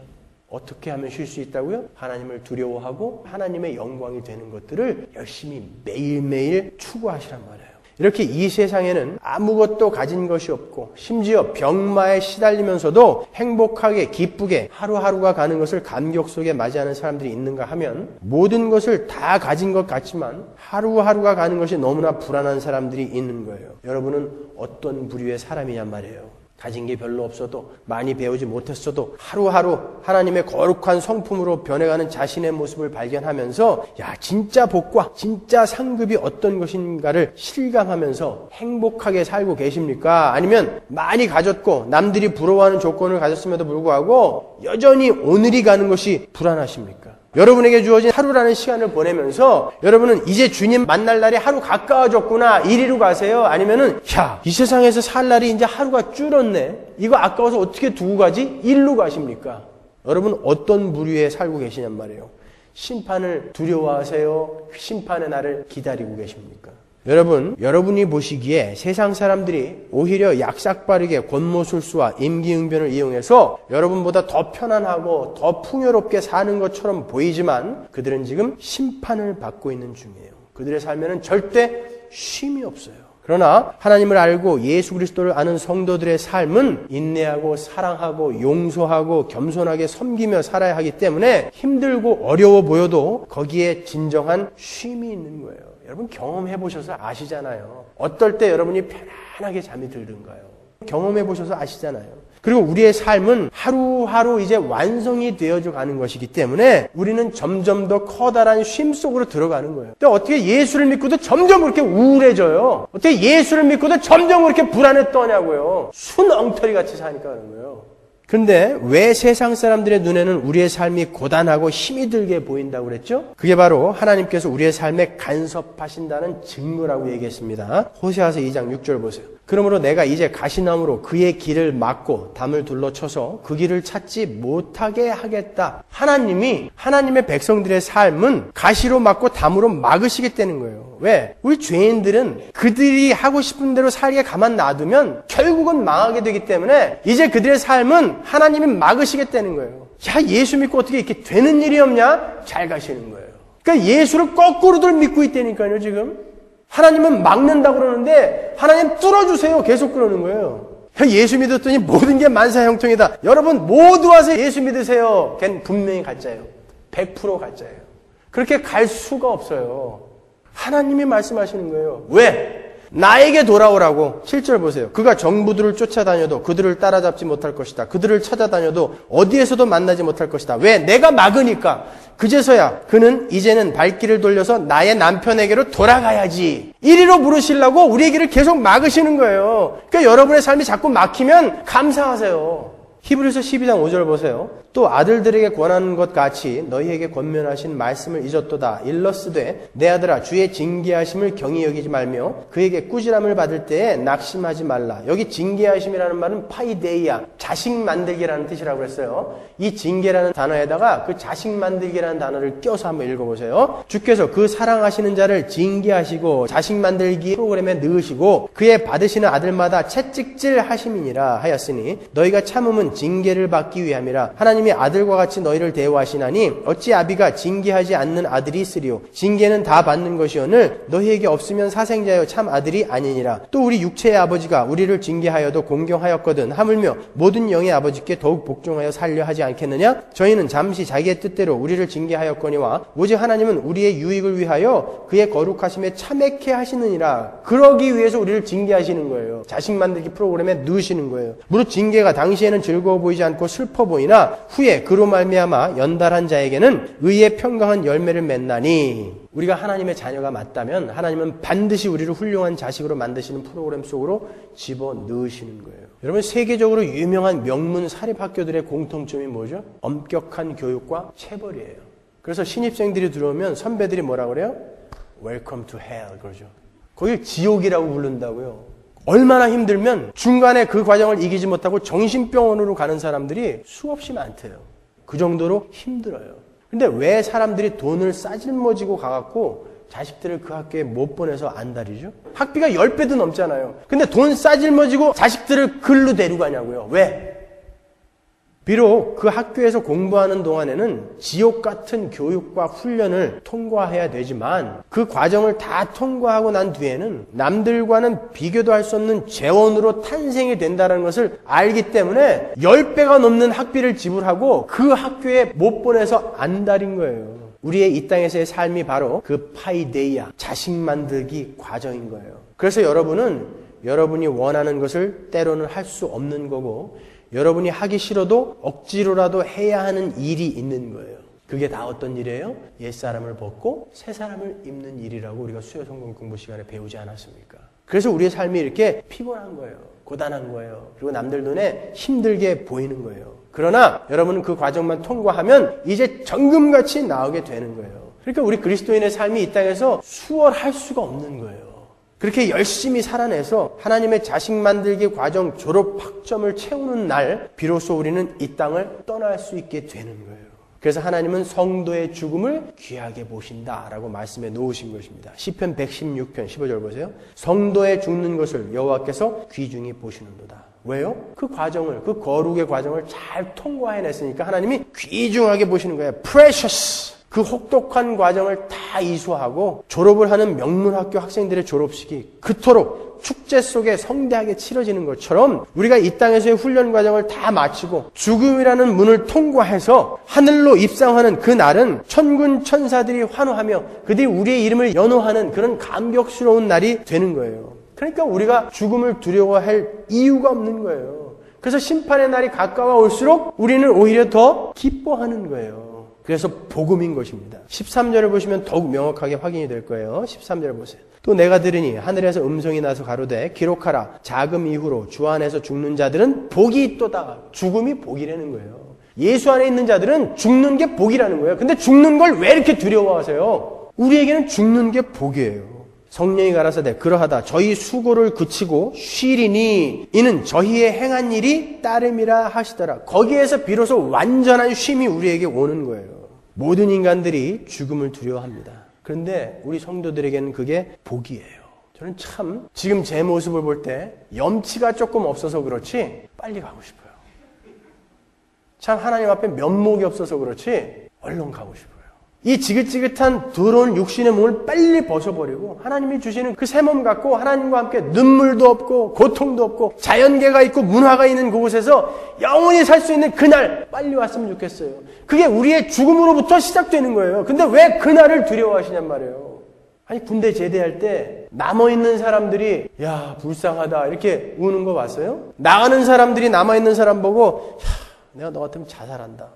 어떻게 하면 쉴 수 있다고요? 하나님을 두려워하고 하나님의 영광이 되는 것들을 열심히 매일매일 추구하시란 말이에요. 이렇게 이 세상에는 아무것도 가진 것이 없고 심지어 병마에 시달리면서도 행복하게 기쁘게 하루하루가 가는 것을 감격 속에 맞이하는 사람들이 있는가 하면 모든 것을 다 가진 것 같지만 하루하루가 가는 것이 너무나 불안한 사람들이 있는 거예요. 여러분은 어떤 부류의 사람이냔 말이에요. 가진 게 별로 없어도 많이 배우지 못했어도 하루하루 하나님의 거룩한 성품으로 변해가는 자신의 모습을 발견하면서 야 진짜 복과 진짜 상급이 어떤 것인가를 실감하면서 행복하게 살고 계십니까? 아니면 많이 가졌고 남들이 부러워하는 조건을 가졌음에도 불구하고 여전히 오늘이 가는 것이 불안하십니까? 여러분에게 주어진 하루라는 시간을 보내면서 여러분은 이제 주님 만날 날이 하루 가까워졌구나 이리로 가세요? 아니면은 이 세상에서 살 날이 이제 하루가 줄었네. 이거 아까워서 어떻게 두고 가지? 일로 가십니까? 여러분 어떤 부류에 살고 계시냔 말이에요. 심판을 두려워하세요? 심판의 날을 기다리고 계십니까? 여러분, 여러분이 보시기에 세상 사람들이 오히려 약삭빠르게 권모술수와 임기응변을 이용해서 여러분보다 더 편안하고 더 풍요롭게 사는 것처럼 보이지만 그들은 지금 심판을 받고 있는 중이에요. 그들의 삶에는 절대 쉼이 없어요. 그러나 하나님을 알고 예수 그리스도를 아는 성도들의 삶은 인내하고 사랑하고 용서하고 겸손하게 섬기며 살아야 하기 때문에 힘들고 어려워 보여도 거기에 진정한 쉼이 있는 거예요. 여러분 경험해 보셔서 아시잖아요. 어떨 때 여러분이 편안하게 잠이 들든가요. 경험해 보셔서 아시잖아요. 그리고 우리의 삶은 하루하루 이제 완성이 되어져 가는 것이기 때문에 우리는 점점 더 커다란 쉼 속으로 들어가는 거예요. 근데 어떻게 예수를 믿고도 점점 그렇게 우울해져요? 어떻게 예수를 믿고도 점점 그렇게 불안에 떠냐고요? 순 엉터리 같이 사니까 그런 거예요. 그런데 왜 세상 사람들의 눈에는 우리의 삶이 고단하고 힘이 들게 보인다고 그랬죠? 그게 바로 하나님께서 우리의 삶에 간섭하신다는 증거라고 얘기했습니다. 호세아서 2장 6절 보세요. 그러므로 내가 이제 가시나무로 그의 길을 막고 담을 둘러쳐서 그 길을 찾지 못하게 하겠다. 하나님이 하나님의 백성들의 삶은 가시로 막고 담으로 막으시겠다는 거예요. 왜? 우리 죄인들은 그들이 하고 싶은 대로 살게 가만 놔두면 결국은 망하게 되기 때문에 이제 그들의 삶은 하나님이 막으시겠다는 거예요. 야, 예수 믿고 어떻게 이렇게 되는 일이 없냐? 잘 가시는 거예요. 그러니까 예수를 거꾸로들 믿고 있다니까요, 지금. 하나님은 막는다고 그러는데 하나님 뚫어주세요. 계속 그러는 거예요. 예수 믿었더니 모든 게 만사형통이다. 여러분 모두 와서 예수 믿으세요. 걔는 분명히 가짜예요. 100% 가짜예요. 그렇게 갈 수가 없어요. 하나님이 말씀하시는 거예요. 왜? 나에게 돌아오라고. 7절 보세요. 그가 정부들을 쫓아다녀도 그들을 따라잡지 못할 것이다. 그들을 찾아다녀도 어디에서도 만나지 못할 것이다. 왜? 내가 막으니까. 그제서야 그는 이제는 발길을 돌려서 나의 남편에게로 돌아가야지. 이리로 부르시려고 우리의 길을 계속 막으시는 거예요. 그러니까 여러분의 삶이 자꾸 막히면 감사하세요. 히브리서 12장 5절 보세요. 또 아들들에게 권하는 것 같이 너희에게 권면하신 말씀을 잊었도다. 일러스되 내 아들아 주의 징계하심을 경히 여기지 말며 그에게 꾸지람을 받을 때에 낙심하지 말라. 여기 징계하심이라는 말은 파이데이아, 자식 만들기라는 뜻이라고 했어요. 이 징계라는 단어에다가 그 자식 만들기라는 단어를 껴서 한번 읽어보세요. 주께서 그 사랑하시는 자를 징계하시고 자식 만들기 프로그램에 넣으시고 그의 받으시는 아들마다 채찍질 하심이니라 하였으니 너희가 참음은 징계를 받기 위함이라. 하나님이 아들과 같이 너희를 대우하시나니 어찌 아비가 징계하지 않는 아들이 있으리요. 징계는 다 받는 것이오늘 너희에게 없으면 사생자여 참 아들이 아니니라. 또 우리 육체의 아버지가 우리를 징계하여도 공경하였거든 하물며 모든 영의 아버지께 더욱 복종하여 살려 하지 않겠느냐. 저희는 잠시 자기의 뜻대로 우리를 징계하였거니와 오직 하나님은 우리의 유익을 위하여 그의 거룩하심에 참회케 하시느니라. 그러기 위해서 우리를 징계하시는 거예요. 자식 만들기 프로그램에 넣으시는 거예요. 무릇 징계가 당시에는 즐거워 보이지 않고 슬퍼 보이나 후에 그로 말미암아 연달한 자에게는 의의 평강한 열매를 맺나니. 우리가 하나님의 자녀가 맞다면 하나님은 반드시 우리를 훌륭한 자식으로 만드시는 프로그램 속으로 집어넣으시는 거예요. 여러분 세계적으로 유명한 명문 사립학교들의 공통점이 뭐죠? 엄격한 교육과 체벌이에요. 그래서 신입생들이 들어오면 선배들이 뭐라 그래요? Welcome to hell 그러죠. 거길 지옥이라고 부른다고요. 얼마나 힘들면 중간에 그 과정을 이기지 못하고 정신병원으로 가는 사람들이 수없이 많대요. 그 정도로 힘들어요. 근데 왜 사람들이 돈을 싸질머지고 가갖고 자식들을 그 학교에 못 보내서 안달이죠? 학비가 10배도 넘잖아요. 근데 돈 싸질머지고 자식들을 글로 데려가냐고요. 왜? 비록 그 학교에서 공부하는 동안에는 지옥 같은 교육과 훈련을 통과해야 되지만 그 과정을 다 통과하고 난 뒤에는 남들과는 비교도 할 수 없는 재원으로 탄생이 된다는 것을 알기 때문에 10배가 넘는 학비를 지불하고 그 학교에 못 보내서 안달인 거예요. 우리의 이 땅에서의 삶이 바로 그 파이데이아, 자식 만들기 과정인 거예요. 그래서 여러분은 여러분이 원하는 것을 때로는 할 수 없는 거고 여러분이 하기 싫어도 억지로라도 해야 하는 일이 있는 거예요. 그게 다 어떤 일이에요? 옛사람을 벗고 새사람을 입는 일이라고 우리가 수요 성경 공부 시간에 배우지 않았습니까? 그래서 우리의 삶이 이렇게 피곤한 거예요. 고단한 거예요. 그리고 남들 눈에 힘들게 보이는 거예요. 그러나 여러분은 그 과정만 통과하면 이제 정금같이 나오게 되는 거예요. 그러니까 우리 그리스도인의 삶이 이 땅에서 수월할 수가 없는 거예요. 그렇게 열심히 살아내서 하나님의 자식 만들기 과정 졸업 학점을 채우는 날 비로소 우리는 이 땅을 떠날 수 있게 되는 거예요. 그래서 하나님은 성도의 죽음을 귀하게 보신다라고 말씀해 놓으신 것입니다. 시편 116편 15절 보세요. 성도의 죽는 것을 여호와께서 귀중히 보시는도다. 왜요? 그 과정을, 그 거룩의 과정을 잘 통과해냈으니까 하나님이 귀중하게 보시는 거예요. Precious! 그 혹독한 과정을 다 이수하고 졸업을 하는 명문학교 학생들의 졸업식이 그토록 축제 속에 성대하게 치러지는 것처럼 우리가 이 땅에서의 훈련 과정을 다 마치고 죽음이라는 문을 통과해서 하늘로 입상하는 그 날은 천군 천사들이 환호하며 그들이 우리의 이름을 연호하는 그런 감격스러운 날이 되는 거예요. 그러니까 우리가 죽음을 두려워할 이유가 없는 거예요. 그래서 심판의 날이 가까워올수록 우리는 오히려 더 기뻐하는 거예요. 그래서 복음인 것입니다. 13절을 보시면 더욱 명확하게 확인이 될 거예요. 13절 보세요. 또 내가 들으니 하늘에서 음성이 나서 가로되 기록하라. 자금 이후로 주 안에서 죽는 자들은 복이 있도다. 죽음이 복이라는 거예요. 예수 안에 있는 자들은 죽는 게 복이라는 거예요. 근데 죽는 걸 왜 이렇게 두려워하세요? 우리에게는 죽는 게 복이에요. 성령이 가라사대 그러하다 저희 수고를 그치고 쉬리니 이는 저희의 행한 일이 따름이라 하시더라. 거기에서 비로소 완전한 쉼이 우리에게 오는 거예요. 모든 인간들이 죽음을 두려워합니다. 그런데 우리 성도들에게는 그게 복이에요. 저는 참 지금 제 모습을 볼 때 염치가 조금 없어서 그렇지 빨리 가고 싶어요. 참 하나님 앞에 면목이 없어서 그렇지 얼른 가고 싶어요. 이 지긋지긋한 더러운 육신의 몸을 빨리 벗어버리고 하나님이 주시는 그 새 몸 갖고 하나님과 함께 눈물도 없고 고통도 없고 자연계가 있고 문화가 있는 그곳에서 영원히 살 수 있는 그날 빨리 왔으면 좋겠어요. 그게 우리의 죽음으로부터 시작되는 거예요. 근데 왜 그날을 두려워하시냔 말이에요. 아니 군대 제대할 때 남아있는 사람들이 야 불쌍하다 이렇게 우는 거 봤어요? 나가는 사람들이 남아있는 사람 보고 야 내가 너 같으면 자살한다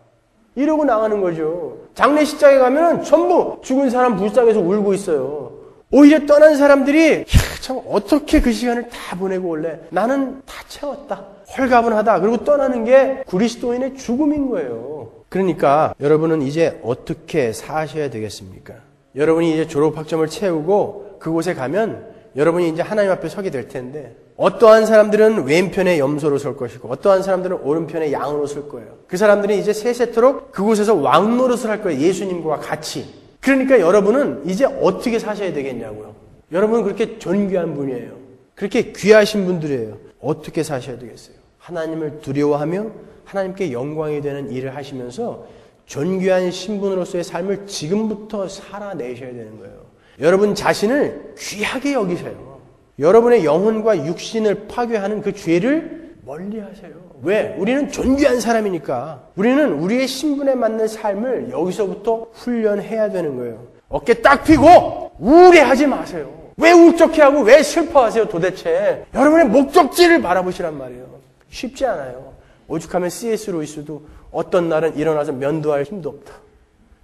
이러고 나가는 거죠. 장례식장에 가면 전부 죽은 사람 불쌍해서 울고 있어요. 오히려 떠난 사람들이 참 어떻게 그 시간을 다 보내고 올래? 나는 다 채웠다. 홀가분하다. 그리고 떠나는 게 그리스도인의 죽음인 거예요. 그러니까 여러분은 이제 어떻게 사셔야 되겠습니까? 여러분이 이제 졸업학점을 채우고 그곳에 가면 여러분이 이제 하나님 앞에 서게 될 텐데 어떠한 사람들은 왼편에 염소로 설 것이고 어떠한 사람들은 오른편에 양으로 설 거예요. 그 사람들은 이제 세세토록 그곳에서 왕노릇을 할 거예요. 예수님과 같이. 그러니까 여러분은 이제 어떻게 사셔야 되겠냐고요. 여러분은 그렇게 존귀한 분이에요. 그렇게 귀하신 분들이에요. 어떻게 사셔야 되겠어요? 하나님을 두려워하며 하나님께 영광이 되는 일을 하시면서 존귀한 신분으로서의 삶을 지금부터 살아내셔야 되는 거예요. 여러분 자신을 귀하게 여기세요. 여러분의 영혼과 육신을 파괴하는 그 죄를 멀리 하세요. 왜? 우리는 존귀한 사람이니까. 우리는 우리의 신분에 맞는 삶을 여기서부터 훈련해야 되는 거예요. 어깨 딱 펴고 우울해하지 마세요. 왜 울적해하고 왜 슬퍼하세요 도대체? 여러분의 목적지를 바라보시란 말이에요. 쉽지 않아요. 오죽하면 C.S. 루이스도 어떤 날은 일어나서 면도할 힘도 없다.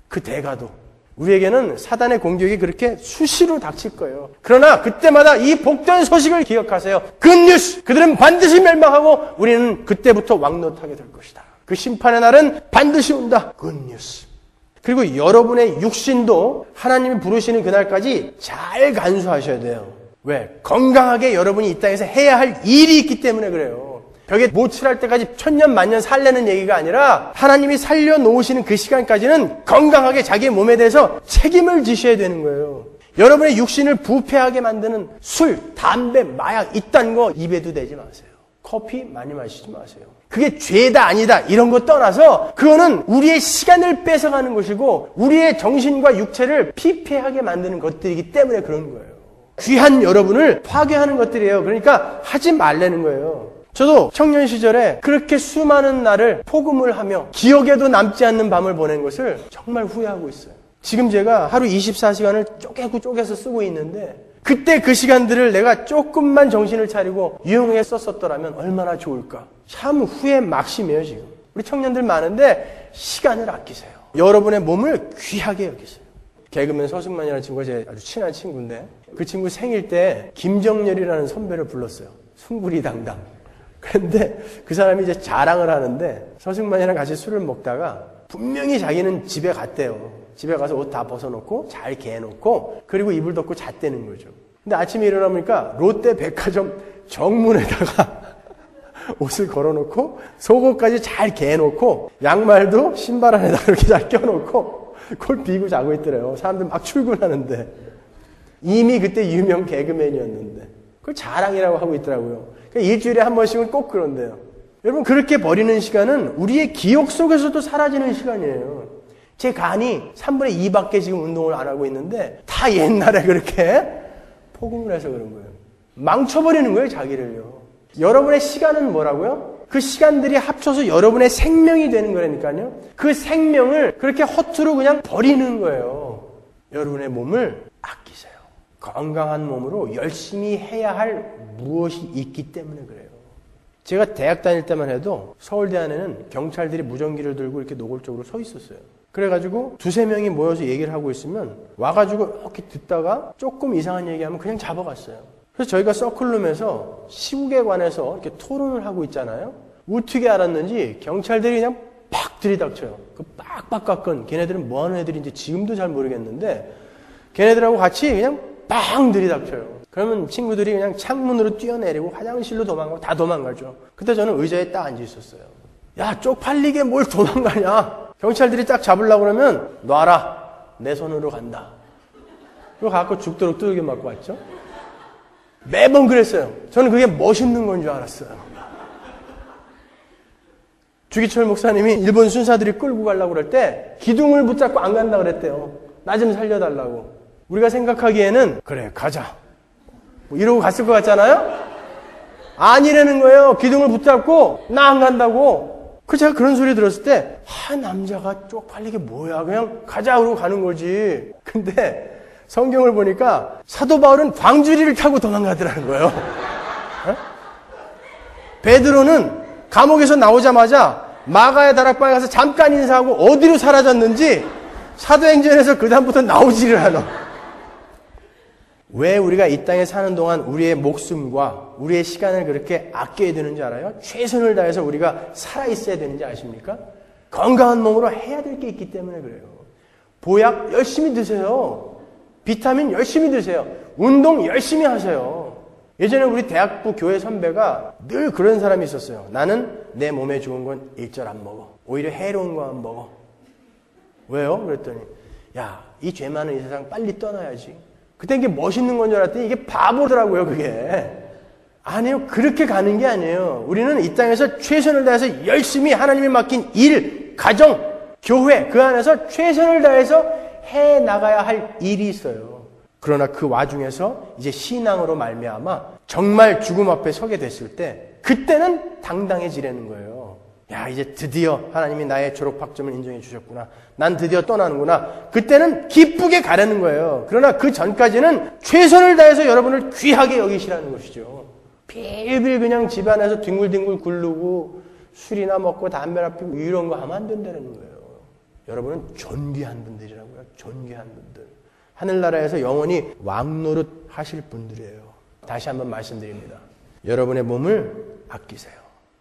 그 대가도. 우리에게는 사단의 공격이 그렇게 수시로 닥칠 거예요. 그러나 그때마다 이 복된 소식을 기억하세요. 굿뉴스! 그들은 반드시 멸망하고 우리는 그때부터 왕노릇하게 될 것이다. 그 심판의 날은 반드시 온다. 굿뉴스. 그리고 여러분의 육신도 하나님이 부르시는 그날까지 잘 간수하셔야 돼요. 왜? 건강하게 여러분이 이 땅에서 해야 할 일이 있기 때문에 그래요. 벽에 모칠할 때까지 천년 만년 살려는 얘기가 아니라 하나님이 살려놓으시는 그 시간까지는 건강하게 자기의 몸에 대해서 책임을 지셔야 되는 거예요. 여러분의 육신을 부패하게 만드는 술, 담배, 마약 이딴 거 입에도 대지 마세요. 커피 많이 마시지 마세요. 그게 죄다 아니다 이런 거 떠나서 그거는 우리의 시간을 뺏어가는 것이고 우리의 정신과 육체를 피폐하게 만드는 것들이기 때문에 그런 거예요. 귀한 여러분을 파괴하는 것들이에요. 그러니까 하지 말라는 거예요. 저도 청년 시절에 그렇게 수많은 날을 폭음을 하며 기억에도 남지 않는 밤을 보낸 것을 정말 후회하고 있어요. 지금 제가 하루 24시간을 쪼개서 쓰고 있는데 그때 그 시간들을 내가 조금만 정신을 차리고 유용하게 썼었더라면 얼마나 좋을까. 참 후회 막심이에요 지금. 우리 청년들 많은데 시간을 아끼세요. 여러분의 몸을 귀하게 여기세요. 개그맨 서승만이라는 친구가 제 아주 친한 친구인데 그 친구 생일 때 김정렬이라는 선배를 불렀어요. 숭구리당당. 그런데 그 사람이 이제 자랑을 하는데 서승만이랑 같이 술을 먹다가 분명히 자기는 집에 갔대요. 집에 가서 옷 다 벗어놓고 잘 개놓고 그리고 이불 덮고 잤다는 거죠. 근데 아침에 일어나보니까 롯데 백화점 정문에다가 옷을 걸어놓고 속옷까지 잘 개놓고 양말도 신발 안에다 그렇게 잘 껴놓고 그걸 비고 자고 있더래요. 사람들 막 출근하는데 이미 그때 유명 개그맨이었는데 그걸 자랑이라고 하고 있더라고요. 일주일에 한 번씩은 꼭 그런데요. 여러분 그렇게 버리는 시간은 우리의 기억 속에서도 사라지는 시간이에요. 제 간이 3분의 2밖에 지금 운동을 안 하고 있는데 다 옛날에 그렇게 폭음을 해서 그런 거예요. 망쳐버리는 거예요 자기를요. 여러분의 시간은 뭐라고요? 그 시간들이 합쳐서 여러분의 생명이 되는 거라니까요. 그 생명을 그렇게 허투루 그냥 버리는 거예요. 여러분의 몸을 아끼세요. 건강한 몸으로 열심히 해야 할 무엇이 있기 때문에 그래요. 제가 대학 다닐 때만 해도 서울대 안에는 경찰들이 무전기를 들고 이렇게 노골적으로 서 있었어요. 그래가지고 두세 명이 모여서 얘기를 하고 있으면 와가지고 이렇게 듣다가 조금 이상한 얘기하면 그냥 잡아갔어요. 그래서 저희가 서클룸에서 시국에 관해서 이렇게 토론을 하고 있잖아요. 어떻게 알았는지 경찰들이 그냥 팍 들이닥쳐요. 그 빡빡 깎은 걔네들은 뭐 하는 애들인지 지금도 잘 모르겠는데 걔네들하고 같이 그냥 빵 들이닥쳐요. 그러면 친구들이 그냥 창문으로 뛰어내리고 화장실로 도망가고 다 도망가죠. 그때 저는 의자에 딱 앉아 있었어요. 야, 쪽팔리게 뭘 도망가냐. 경찰들이 딱 잡으려고 그러면 놔라. 내 손으로 간다. 그거 갖고 죽도록 두들겨 맞고 왔죠. 매번 그랬어요. 저는 그게 멋있는 건 줄 알았어요. 주기철 목사님이 일본 순사들이 끌고 가려고 그럴 때 기둥을 붙잡고 안 간다 그랬대요. 나 좀 살려달라고. 우리가 생각하기에는 그래 가자 뭐 이러고 갔을 것 같잖아요. 아니라는 거예요. 기둥을 붙잡고 나 안 간다고. 제가 그런 소리 들었을 때 남자가 쪽팔리게 뭐야 그냥 가자 그러고 가는 거지. 근데 성경을 보니까 사도 바울은 광주리를 타고 도망가더라는 거예요. 베드로는 감옥에서 나오자마자 마가의 다락방에 가서 잠깐 인사하고 어디로 사라졌는지 사도행전에서 그 다음부터 나오지를 않아. 왜 우리가 이 땅에 사는 동안 우리의 목숨과 우리의 시간을 그렇게 아껴야 되는지 알아요? 최선을 다해서 우리가 살아있어야 되는지 아십니까? 건강한 몸으로 해야 될 게 있기 때문에 그래요. 보약 열심히 드세요. 비타민 열심히 드세요. 운동 열심히 하세요. 예전에 우리 대학부 교회 선배가 늘 그런 사람이 있었어요. 나는 내 몸에 좋은 건 일절 안 먹어. 오히려 해로운 거만 먹어. 왜요? 그랬더니 야, 이 죄 많은 이 세상 빨리 떠나야지. 그때 이게 멋있는 건 줄 알았더니 이게 바보더라고요, 그게. 아니에요. 그렇게 가는 게 아니에요. 우리는 이 땅에서 최선을 다해서 열심히 하나님이 맡긴 일, 가정, 교회, 그 안에서 최선을 다해서 해 나가야 할 일이 있어요. 그러나 그 와중에서 이제 신앙으로 말미암아 정말 죽음 앞에 서게 됐을 때 그때는 당당해지라는 거예요. 야, 이제 드디어 하나님이 나의 졸업학점을 인정해 주셨구나. 난 드디어 떠나는구나. 그때는 기쁘게 가라는 거예요. 그러나 그 전까지는 최선을 다해서 여러분을 귀하게 여기시라는 것이죠. 빌빌 그냥 집안에서 뒹굴뒹굴 굴르고 술이나 먹고 담배나 피우고 이런 거 하면 안 된다는 거예요. 여러분은 존귀한 분들이라고요. 존귀한 분들. 하늘나라에서 영원히 왕노릇 하실 분들이에요. 다시 한번 말씀드립니다. 여러분의 몸을 아끼세요.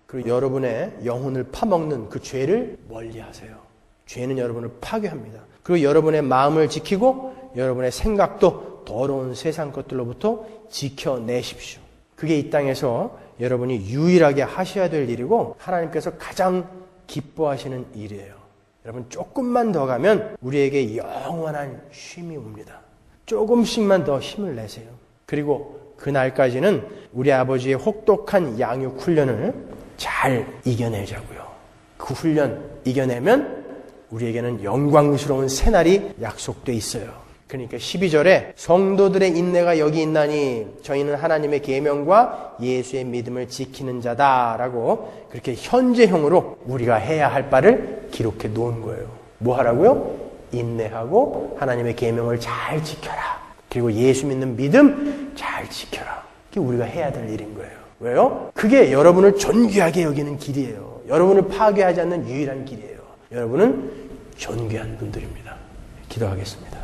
그리고 여러분의 영혼을 파먹는 그 죄를 멀리하세요. 죄는 여러분을 파괴합니다. 그리고 여러분의 마음을 지키고 여러분의 생각도 더러운 세상 것들로부터 지켜내십시오. 그게 이 땅에서 여러분이 유일하게 하셔야 될 일이고 하나님께서 가장 기뻐하시는 일이에요. 여러분 조금만 더 가면 우리에게 영원한 쉼이 옵니다. 조금씩만 더 힘을 내세요. 그리고 그날까지는 우리 아버지의 혹독한 양육 훈련을 잘 이겨내자고요. 그 훈련 이겨내면 우리에게는 영광스러운 새날이 약속돼 있어요. 그러니까 12절에 성도들의 인내가 여기 있나니 저희는 하나님의 계명과 예수의 믿음을 지키는 자다라고 그렇게 현재형으로 우리가 해야 할 바를 기록해 놓은 거예요. 뭐 하라고요? 인내하고 하나님의 계명을 잘 지켜라. 그리고 예수 믿는 믿음 잘 지켜라. 그게 우리가 해야 될 일인 거예요. 왜요? 그게 여러분을 존귀하게 여기는 길이에요. 여러분을 파괴하지 않는 유일한 길이에요. 여러분은 존귀한 분들입니다. 기도하겠습니다.